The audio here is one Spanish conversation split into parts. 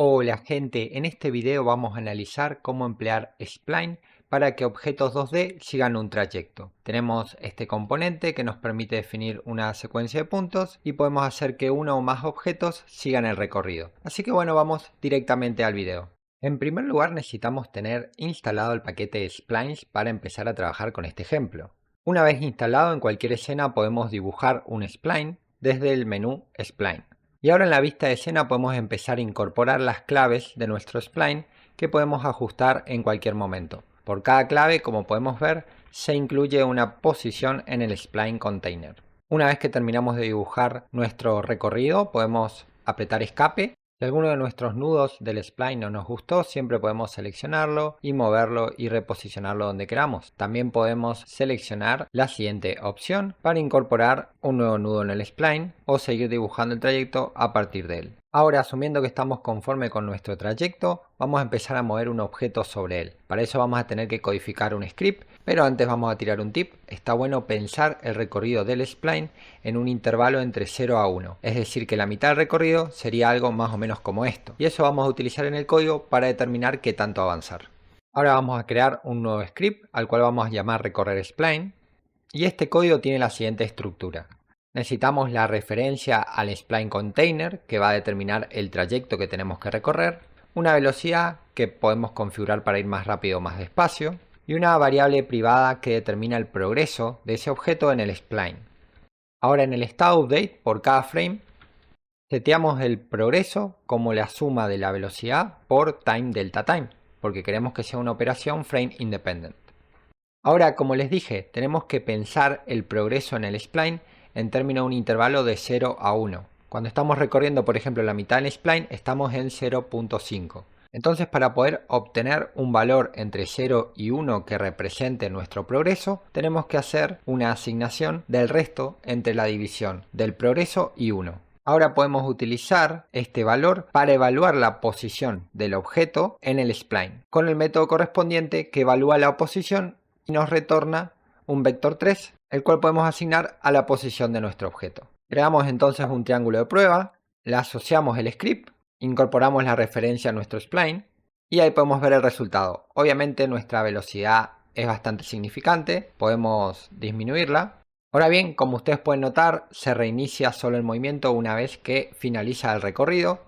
Hola gente, en este video vamos a analizar cómo emplear Spline para que objetos 2D sigan un trayecto. Tenemos este componente que nos permite definir una secuencia de puntos y podemos hacer que uno o más objetos sigan el recorrido. Así que bueno, vamos directamente al video. En primer lugar necesitamos tener instalado el paquete Splines para empezar a trabajar con este ejemplo. Una vez instalado, en cualquier escena podemos dibujar un spline desde el menú Spline. Y ahora en la vista de escena podemos empezar a incorporar las claves de nuestro spline que podemos ajustar en cualquier momento. Por cada clave, como podemos ver, se incluye una posición en el spline container. Una vez que terminamos de dibujar nuestro recorrido, podemos apretar escape. Si alguno de nuestros nudos del spline no nos gustó, siempre podemos seleccionarlo y moverlo y reposicionarlo donde queramos. También podemos seleccionar la siguiente opción para incorporar un nuevo nudo en el spline o seguir dibujando el trayecto a partir de él. Ahora, asumiendo que estamos conforme con nuestro trayecto, vamos a empezar a mover un objeto sobre él. Para eso vamos a tener que codificar un script, pero antes vamos a tirar un tip. Está bueno pensar el recorrido del spline en un intervalo entre 0 a 1. Es decir, que la mitad del recorrido sería algo más o menos como esto. Y eso vamos a utilizar en el código para determinar qué tanto avanzar. Ahora vamos a crear un nuevo script al cual vamos a llamar recorrer spline. Y este código tiene la siguiente estructura. Necesitamos la referencia al spline container que va a determinar el trayecto que tenemos que recorrer, una velocidad que podemos configurar para ir más rápido o más despacio y una variable privada que determina el progreso de ese objeto en el spline. Ahora en el estado update, por cada frame, seteamos el progreso como la suma de la velocidad por time delta time, porque queremos que sea una operación frame independent. Ahora, como les dije, tenemos que pensar el progreso en el spline en términos de un intervalo de 0 a 1. Cuando estamos recorriendo, por ejemplo, la mitad del spline, estamos en 0.5. Entonces, para poder obtener un valor entre 0 y 1 que represente nuestro progreso, tenemos que hacer una asignación del resto entre la división del progreso y 1. Ahora podemos utilizar este valor para evaluar la posición del objeto en el spline, con el método correspondiente que evalúa la posición y nos retorna un vector 3, el cual podemos asignar a la posición de nuestro objeto. Creamos entonces un triángulo de prueba, le asociamos el script, incorporamos la referencia a nuestro spline y ahí podemos ver el resultado. Obviamente nuestra velocidad es bastante significante, podemos disminuirla. Ahora bien, como ustedes pueden notar, se reinicia solo el movimiento una vez que finaliza el recorrido.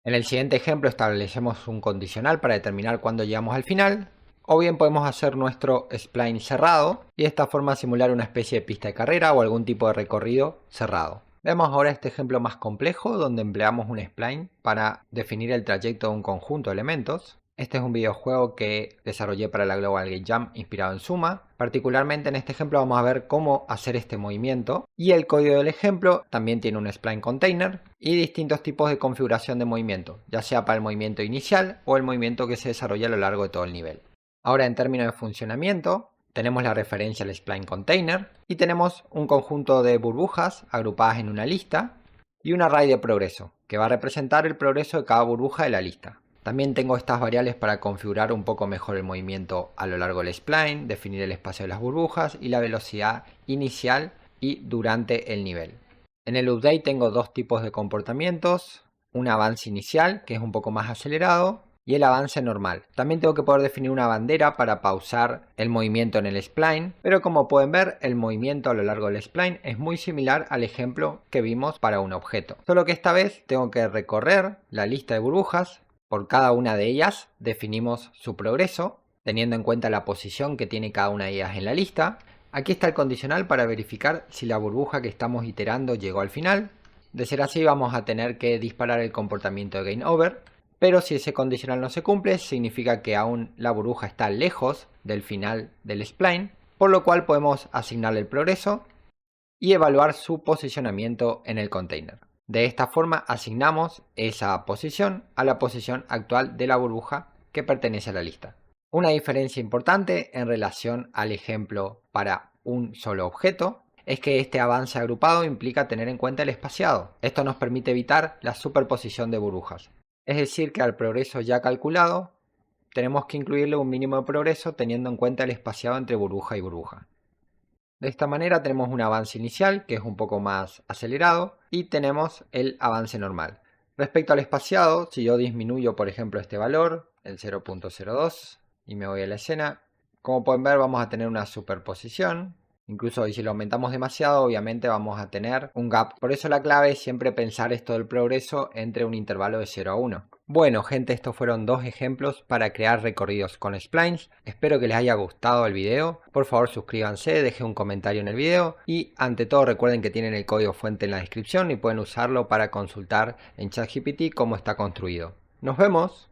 En el siguiente ejemplo establecemos un condicional para determinar cuándo llegamos al final. O bien podemos hacer nuestro spline cerrado y de esta forma simular una especie de pista de carrera o algún tipo de recorrido cerrado. Veamos ahora este ejemplo más complejo donde empleamos un spline para definir el trayecto de un conjunto de elementos. Este es un videojuego que desarrollé para la Global Game Jam inspirado en Suma. Particularmente en este ejemplo vamos a ver cómo hacer este movimiento y el código del ejemplo también tiene un spline container y distintos tipos de configuración de movimiento, ya sea para el movimiento inicial o el movimiento que se desarrolla a lo largo de todo el nivel. Ahora en términos de funcionamiento tenemos la referencia al spline container y tenemos un conjunto de burbujas agrupadas en una lista y un array de progreso que va a representar el progreso de cada burbuja de la lista. También tengo estas variables para configurar un poco mejor el movimiento a lo largo del spline, definir el espacio de las burbujas y la velocidad inicial y durante el nivel. En el update tengo dos tipos de comportamientos, un avance inicial que es un poco más acelerado y el avance normal. También tengo que poder definir una bandera para pausar el movimiento en el spline, pero como pueden ver el movimiento a lo largo del spline es muy similar al ejemplo que vimos para un objeto. Solo que esta vez tengo que recorrer la lista de burbujas. Por cada una de ellas definimos su progreso, teniendo en cuenta la posición que tiene cada una de ellas en la lista. Aquí está el condicional para verificar si la burbuja que estamos iterando llegó al final. De ser así vamos a tener que disparar el comportamiento de game over. Pero si ese condicional no se cumple, significa que aún la burbuja está lejos del final del spline, por lo cual podemos asignarle el progreso y evaluar su posicionamiento en el container. De esta forma asignamos esa posición a la posición actual de la burbuja que pertenece a la lista. Una diferencia importante en relación al ejemplo para un solo objeto es que este avance agrupado implica tener en cuenta el espaciado. Esto nos permite evitar la superposición de burbujas. Es decir, que al progreso ya calculado, tenemos que incluirle un mínimo de progreso teniendo en cuenta el espaciado entre burbuja y burbuja. De esta manera tenemos un avance inicial que es un poco más acelerado y tenemos el avance normal. Respecto al espaciado, si yo disminuyo por ejemplo este valor, el 0.02, y me voy a la escena, como pueden ver vamos a tener una superposición. Incluso si lo aumentamos demasiado, obviamente vamos a tener un gap. Por eso la clave es siempre pensar esto del progreso entre un intervalo de 0 a 1. Bueno gente, estos fueron dos ejemplos para crear recorridos con splines. Espero que les haya gustado el video. Por favor suscríbanse, dejen un comentario en el video y ante todo recuerden que tienen el código fuente en la descripción y pueden usarlo para consultar en ChatGPT cómo está construido. ¡Nos vemos!